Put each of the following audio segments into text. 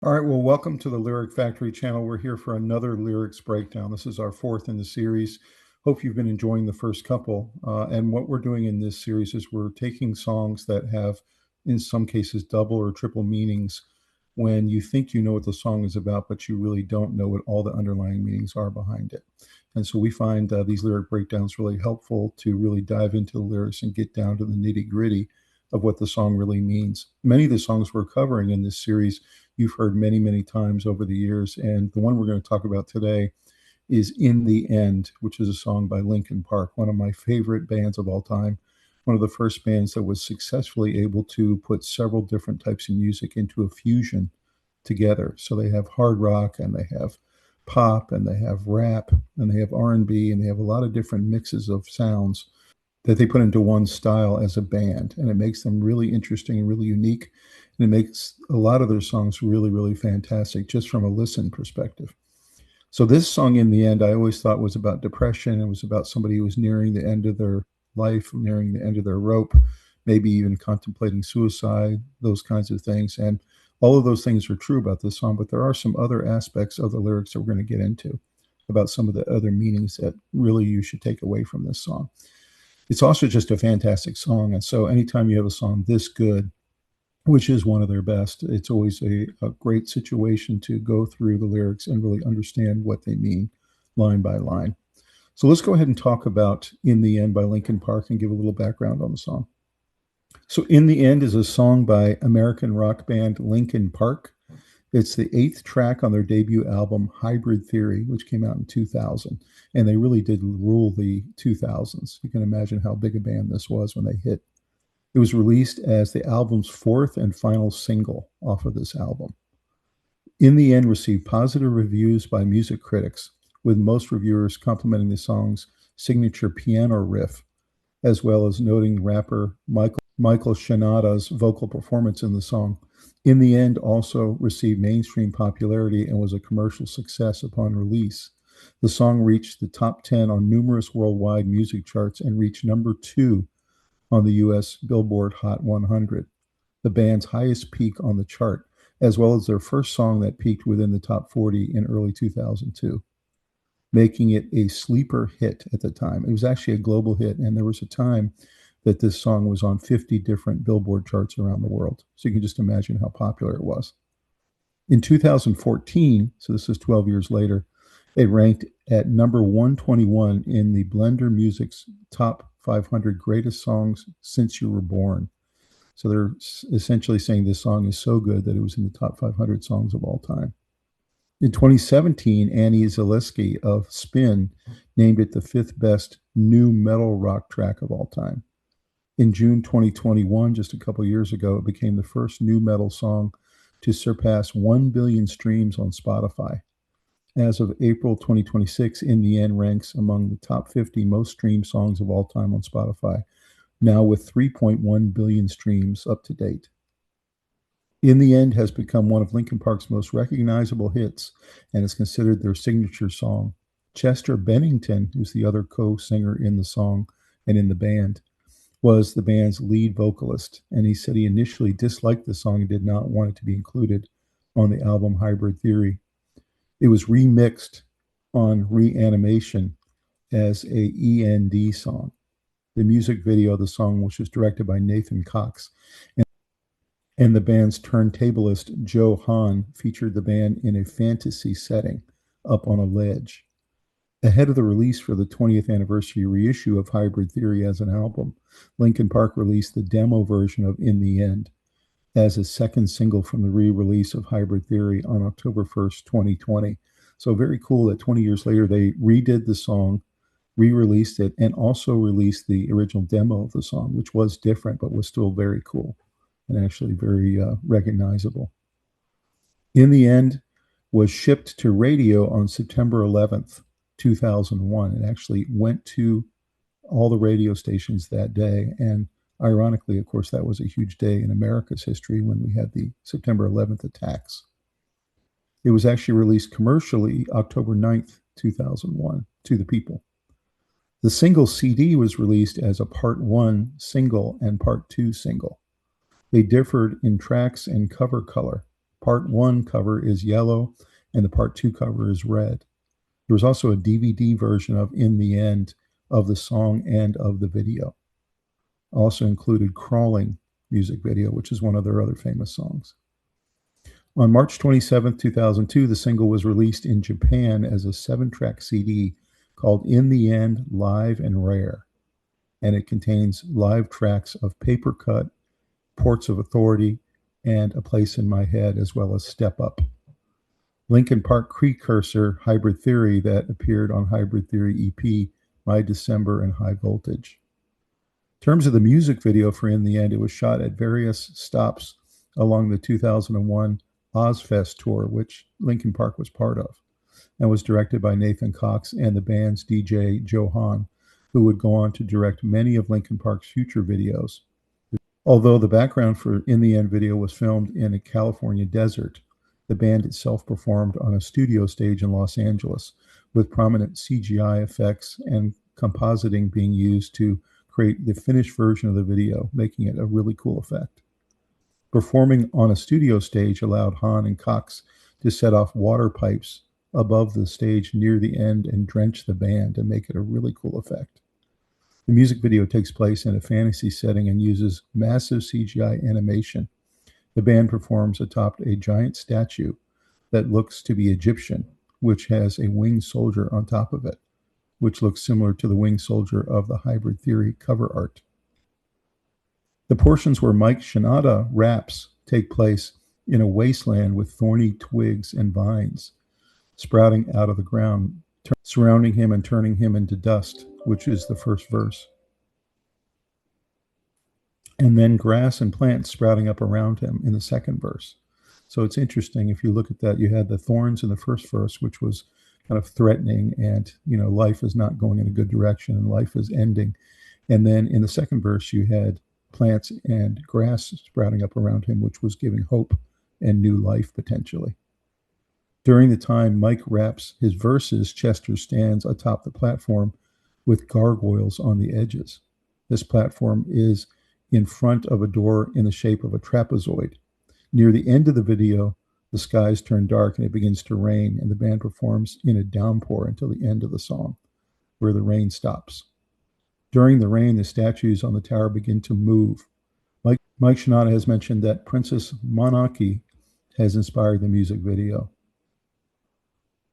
All right, well, welcome to the Lyric Factory channel. We're here for another lyrics breakdown. This is our fourth in the series. Hope you've been enjoying the first couple. And what we're doing in this series is we're taking songs that have, in some cases, double or triple meanings when you think you know what the song is about, but you really don't know what all the underlying meanings are behind it. And so we find these lyric breakdowns really helpful to really dive into the lyrics and get down to the nitty gritty of what the song really means. Many of the songs we're covering in this series you've heard many, many times over the years. And the one we're going to talk about today is In the End, which is a song by Linkin Park, one of my favorite bands of all time. One of the first bands that was successfully able to put several different types of music into a fusion together. So they have hard rock and they have pop and they have rap and they have R&B and they have a lot of different mixes of sounds that they put into one style as a band, and it makes them really interesting and really unique, and it makes a lot of their songs really, really fantastic just from a listen perspective. So this song, In the End, I always thought was about depression. It was about somebody who was nearing the end of their life, nearing the end of their rope, maybe even contemplating suicide, those kinds of things. And all of those things are true about this song, but there are some other aspects of the lyrics that we're going to get into about some of the other meanings that really you should take away from this song. It's also just a fantastic song. And so anytime you have a song this good, which is one of their best, it's always a great situation to go through the lyrics and really understand what they mean line by line. So let's go ahead and talk about In the End by Linkin Park and give a little background on the song. So In the End is a song by American rock band Linkin Park. It's the eighth track on their debut album, Hybrid Theory, which came out in 2000. And they really did rule the 2000s. You can imagine how big a band this was when they hit. It was released as the album's fourth and final single off of this album. In the End received positive reviews by music critics, with most reviewers complimenting the song's signature piano riff, as well as noting rapper Michael Shinoda's vocal performance in the song. In the End also received mainstream popularity and was a commercial success upon release. The song reached the top 10 on numerous worldwide music charts and reached number 2 on the US Billboard Hot 100, the band's highest peak on the chart, as well as their first song that peaked within the top 40 in early 2002, making it a sleeper hit at the time. It was actually a global hit, and there was a time that this song was on 50 different Billboard charts around the world. So you can just imagine how popular it was. In 2014, so this is 12 years later, it ranked at number 121 in the Blender Music's top 500 greatest songs since you were born. So they're essentially saying this song is so good that it was in the top 500 songs of all time. In 2017, Annie Zaleski of Spin named it the fifth best new metal rock track of all time. In June 2021, just a couple years ago, it became the first new metal song to surpass 1 billion streams on Spotify. As of April 2026, In the End ranks among the top 50 most streamed songs of all time on Spotify, now with 3.1 billion streams up to date. In the End has become one of Linkin Park's most recognizable hits and is considered their signature song. Chester Bennington, who's the other co-singer in the song and in the band, was the band's lead vocalist, and he said he initially disliked the song and did not want it to be included on the album Hybrid Theory. It was remixed on Reanimation as a END song. The music video of the song, which was directed by Nathan Cox, and the band's turntablist Joe Hahn, featured the band in a fantasy setting up on a ledge. Ahead of the release for the 20th anniversary reissue of Hybrid Theory as an album, Linkin Park released the demo version of In the End as a second single from the re-release of Hybrid Theory on October 1st, 2020. So very cool that 20 years later they redid the song, re-released it, and also released the original demo of the song, which was different but was still very cool and actually very recognizable. In the End was shipped to radio on September 11th, 2001. It actually went to all the radio stations that day. And ironically, of course, that was a huge day in America's history when we had the September 11th attacks. It was actually released commercially October 9th, 2001 to the people. The single CD was released as a part 1 single and part 2 single. They differed in tracks and cover color. Part 1 cover is yellow, and the Part 2 cover is red. There was also a DVD version of In the End of the song and of the video. Also included Crawling music video, which is one of their other famous songs. On March 27, 2002, the single was released in Japan as a 7-track CD called In the End Live and Rare, and it contains live tracks of Paper Cut, Ports of Authority, and A Place in My Head, as well as Step Up. Linkin Park precursor Hybrid Theory that appeared on Hybrid Theory EP, My December and High Voltage. In terms of the music video for In the End, it was shot at various stops along the 2001 Ozfest tour, which Linkin Park was part of, and was directed by Nathan Cox and the band's DJ Joe Hahn, who would go on to direct many of Linkin Park's future videos. Although the background for In the End video was filmed in a California desert, the band itself performed on a studio stage in Los Angeles, with prominent CGI effects and compositing being used to create the finished version of the video, making it a really cool effect. Performing on a studio stage allowed Hahn and Cox to set off water pipes above the stage near the end and drench the band and make it a really cool effect. The music video takes place in a fantasy setting and uses massive CGI animation. The band performs atop a giant statue that looks to be Egyptian, which has a winged soldier on top of it, which looks similar to the winged soldier of the Hybrid Theory cover art. The portions where Mike Shinoda raps take place in a wasteland with thorny twigs and vines sprouting out of the ground, surrounding him and turning him into dust, which is the first verse. And then grass and plants sprouting up around him in the second verse. So it's interesting, if you look at that, you had the thorns in the first verse, which was kind of threatening and, life is not going in a good direction and life is ending. And then in the second verse, you had plants and grass sprouting up around him, which was giving hope and new life potentially. During the time Mike raps his verses, Chester stands atop the platform with gargoyles on the edges. This platform is in front of a door in the shape of a trapezoid. Near the end of the video, the skies turn dark and it begins to rain, and the band performs in a downpour until the end of the song, where the rain stops. During the rain, the statues on the tower begin to move. Mike Shinoda has mentioned that Princess Monarchy has inspired the music video.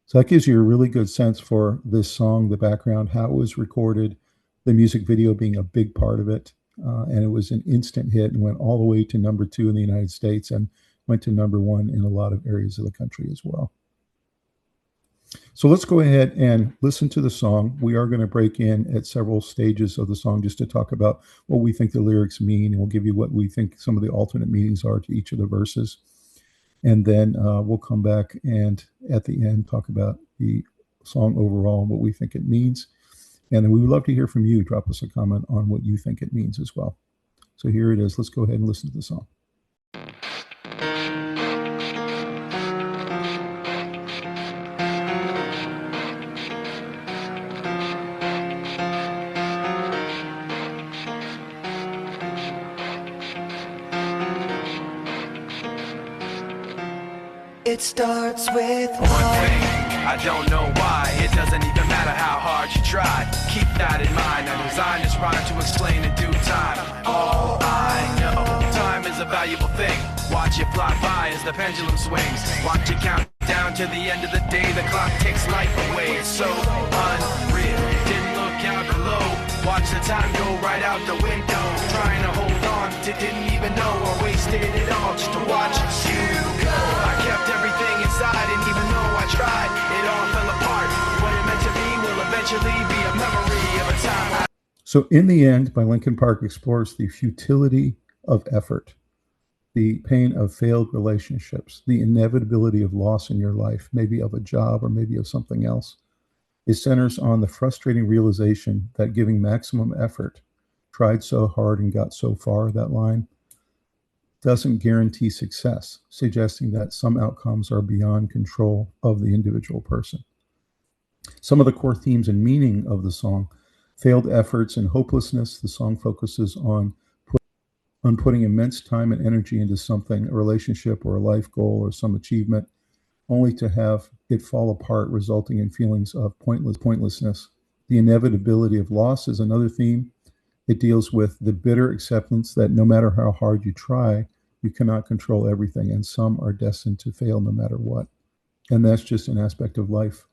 So that gives you a really good sense for this song, the background, how it was recorded, the music video being a big part of it. And it was an instant hit and went all the way to number 2 in the United States and went to number 1 in a lot of areas of the country as well. So let's go ahead and listen to the song. We are going to break in at several stages of the song just to talk about what we think the lyrics mean, and we'll give you what we think some of the alternate meanings are to each of the verses. And then we'll come back and at the end talk about the song overall and what we think it means. And then we would love to hear from you. Drop us a comment on what you think it means as well. So here it is. Let's go ahead and listen to the song. It starts with one thing, I don't know why. It doesn't even matter how hard you try. Keep that in mind. I designed this rhyme to explain in due time. All I know, time is a valuable thing. Watch it fly by as the pendulum swings. Watch it count down to the end of the day. The clock takes life away. It's so unreal. Didn't look out below. Watch the time go right out the window. Trying to hold on to didn't even know I wasted it all just to watch you go. I kept everything inside, and even though I tried, it all fell apart. What it meant to be will eventually be a memory of a time. So In the End by Linkin Park explores the futility of effort, the pain of failed relationships, the inevitability of loss in your life, maybe of a job or maybe of something else. It centers on the frustrating realization that giving maximum effort, tried so hard and got so far, that line, doesn't guarantee success, suggesting that some outcomes are beyond control of the individual person. Some of the core themes and meaning of the song: failed efforts and hopelessness. The song focuses on on putting immense time and energy into something, a relationship or a life goal or some achievement, only to have it fall apart, resulting in feelings of pointlessness. The inevitability of loss is another theme. It deals with the bitter acceptance that no matter how hard you try, you cannot control everything, and some are destined to fail no matter what. And that's just an aspect of life.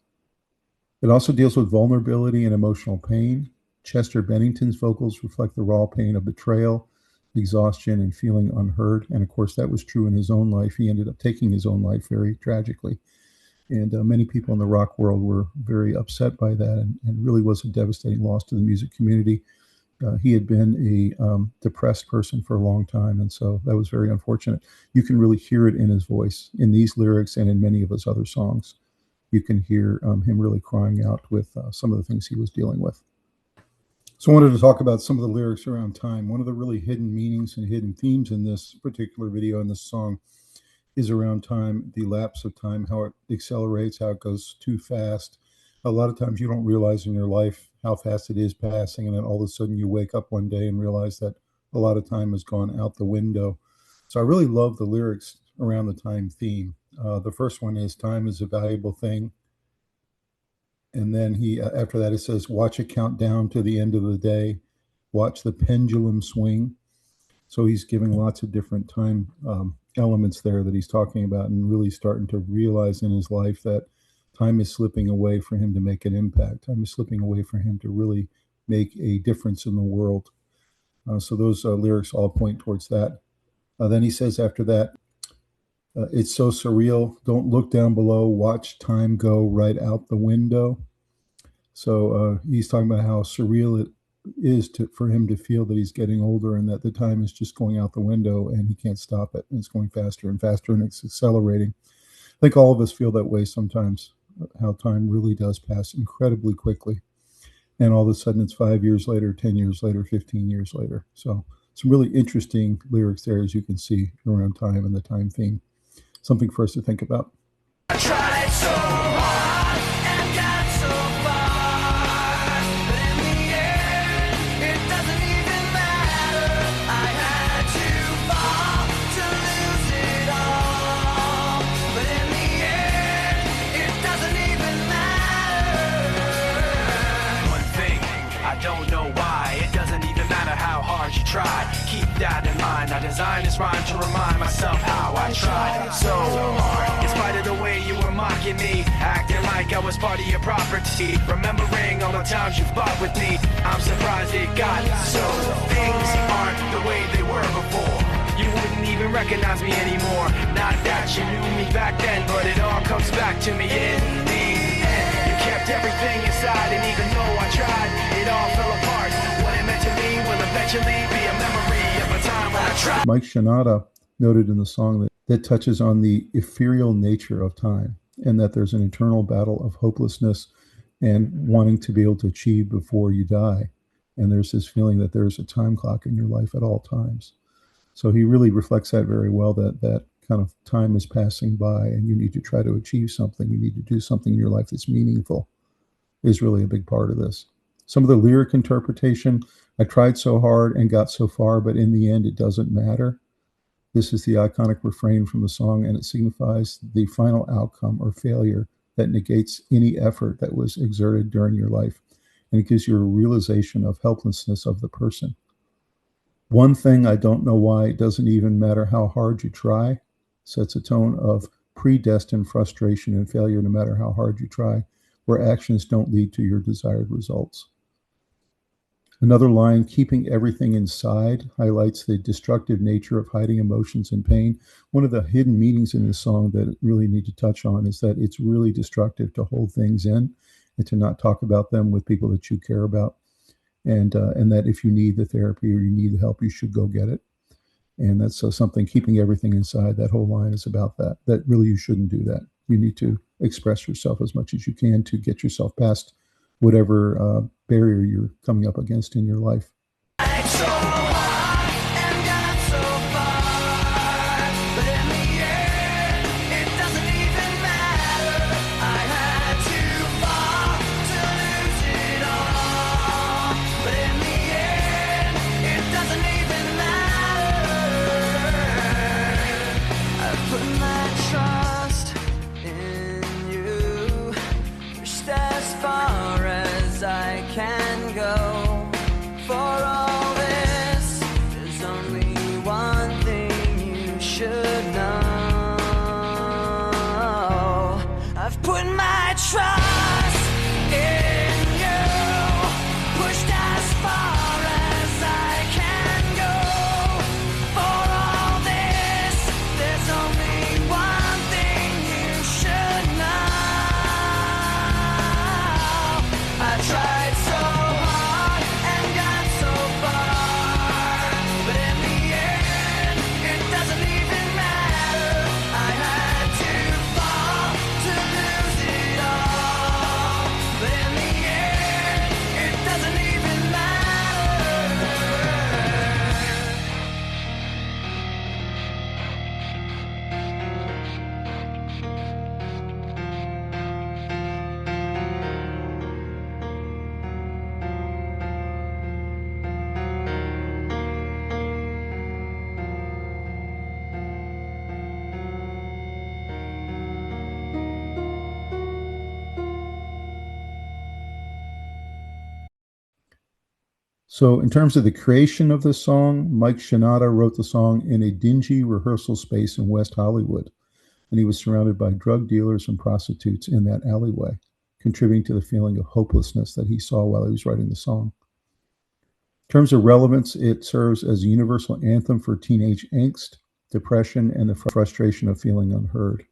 It also deals with vulnerability and emotional pain. Chester Bennington's vocals reflect the raw pain of betrayal, exhaustion, and feeling unheard. And of course, that was true in his own life. He ended up taking his own life very tragically. And many people in the rock world were very upset by that, and really was a devastating loss to the music community. He had been a depressed person for a long time, and so that was very unfortunate. You can really hear it in his voice, in these lyrics and in many of his other songs. You can hear him really crying out with some of the things he was dealing with. So I wanted to talk about some of the lyrics around time. One of the really hidden meanings and hidden themes in this particular video, in this song, is around time, the lapse of time, how it accelerates, how it goes too fast. A lot of times you don't realize in your life how fast it is passing, and then all of a sudden you wake up one day and realize that a lot of time has gone out the window. So I really love the lyrics around the time theme. The first one is, time is a valuable thing. And then after that, it says, watch it count down to the end of the day. Watch the pendulum swing. So he's giving lots of different time elements there that he's talking about, and really starting to realize in his life that time is slipping away for him to make an impact. Time is slipping away for him to really make a difference in the world. So those lyrics all point towards that. Then he says after that, it's so surreal. Don't look down below. Watch time go right out the window. So he's talking about how surreal it is for him to feel that he's getting older, and that the time is just going out the window and he can't stop it. And it's going faster and faster, and it's accelerating. I think all of us feel that way sometimes, how time really does pass incredibly quickly. And all of a sudden it's 5 years later, 10 years later, 15 years later. So some really interesting lyrics there, as you can see, around time and the time theme. Something for us to think about. I tried so hard and got so far, but in the end, it doesn't even matter. I had to fall to lose it all, but in the end, it doesn't even matter. One thing, I don't know why, it doesn't even matter how hard you try. Keep that in mind. I designed this rhyme to remind myself how I tried so hard. In spite of the way you were mocking me, acting like I was part of your property, remembering all the times you fought with me, I'm surprised it got so. Things aren't the way they were before. You wouldn't even recognize me anymore. Not that you knew me back then, but it all comes back to me in the end. You kept everything inside, and even though I tried, it all fell apart. What it meant to me will eventually be a memory of a time when I tried. Mike Shinoda noted in the song that touches on the ethereal nature of time, and that there's an internal battle of hopelessness and wanting to be able to achieve before you die. And there's this feeling that there's a time clock in your life at all times. So he really reflects that very well, that kind of time is passing by and you need to try to achieve something. You need to do something in your life that's meaningful, is really a big part of this. Some of the lyric interpretation, I tried so hard and got so far, but in the end, it doesn't matter. This is the iconic refrain from the song, and it signifies the final outcome or failure that negates any effort that was exerted during your life. And it gives you a realization of helplessness of the person. One thing, I don't know why, it doesn't even matter how hard you try, sets a tone of predestined frustration and failure no matter how hard you try, where actions don't lead to your desired results. Another line, keeping everything inside, highlights the destructive nature of hiding emotions and pain. One of the hidden meanings in this song that I really need to touch on is that it's really destructive to hold things in and to not talk about them with people that you care about. And that if you need the therapy or you need the help, you should go get it. And that's something, keeping everything inside, that whole line is about that really you shouldn't do that. You need to express yourself as much as you can to get yourself past whatever barrier you're coming up against in your life. So, in terms of the creation of this song, Mike Shinoda wrote the song in a dingy rehearsal space in West Hollywood, and he was surrounded by drug dealers and prostitutes in that alleyway, contributing to the feeling of hopelessness that he saw while he was writing the song. In terms of relevance, it serves as a universal anthem for teenage angst, depression, and the frustration of feeling unheard.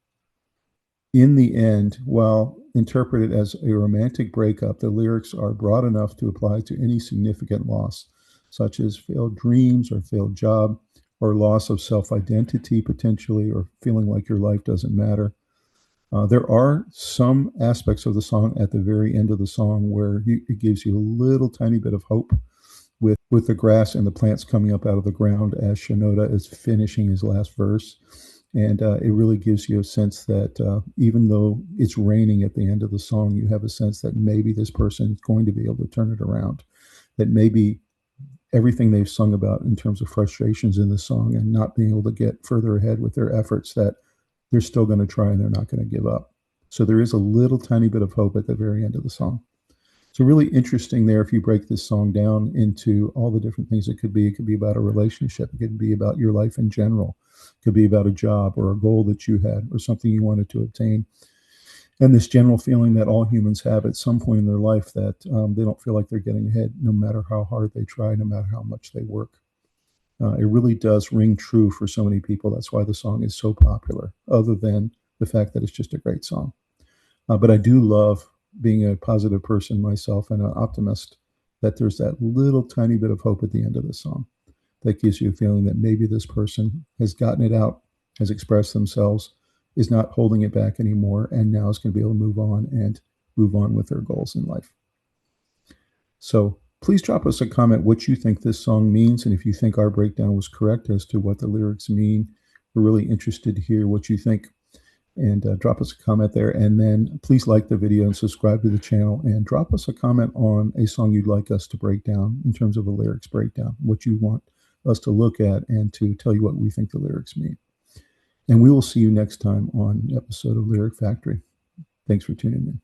In the end, while interpreted as a romantic breakup, the lyrics are broad enough to apply to any significant loss, such as failed dreams or failed job, or loss of self identity potentially, or feeling like your life doesn't matter. There are some aspects of the song at the very end of the song where it gives you a little tiny bit of hope with the grass and the plants coming up out of the ground as Shinoda is finishing his last verse. And it really gives you a sense that even though it's raining at the end of the song, you have a sense that maybe this person is going to be able to turn it around, that maybe everything they've sung about in terms of frustrations in the song and not being able to get further ahead with their efforts, that they're still going to try and they're not going to give up. So there is a little tiny bit of hope at the very end of the song. So really interesting there if you break this song down into all the different things it could be. It could be about a relationship. It could be about your life in general. It could be about a job or a goal that you had or something you wanted to obtain. And this general feeling that all humans have at some point in their life that they don't feel like they're getting ahead no matter how hard they try, no matter how much they work. It really does ring true for so many people. That's why the song is so popular, other than the fact that it's just a great song. But I do love being a positive person myself and an optimist, that there's that little tiny bit of hope at the end of the song that gives you a feeling that maybe this person has gotten it out, has expressed themselves, is not holding it back anymore, and now is going to be able to move on with their goals in life. So please drop us a comment what you think this song means, and if you think our breakdown was correct as to what the lyrics mean. We're really interested to hear what you think. And drop us a comment there. And then please like the video and subscribe to the channel, and drop us a comment on a song you'd like us to break down in terms of a lyrics breakdown, what you want us to look at and to tell you what we think the lyrics mean. And we will see you next time on an episode of Lyric Factory. Thanks for tuning in.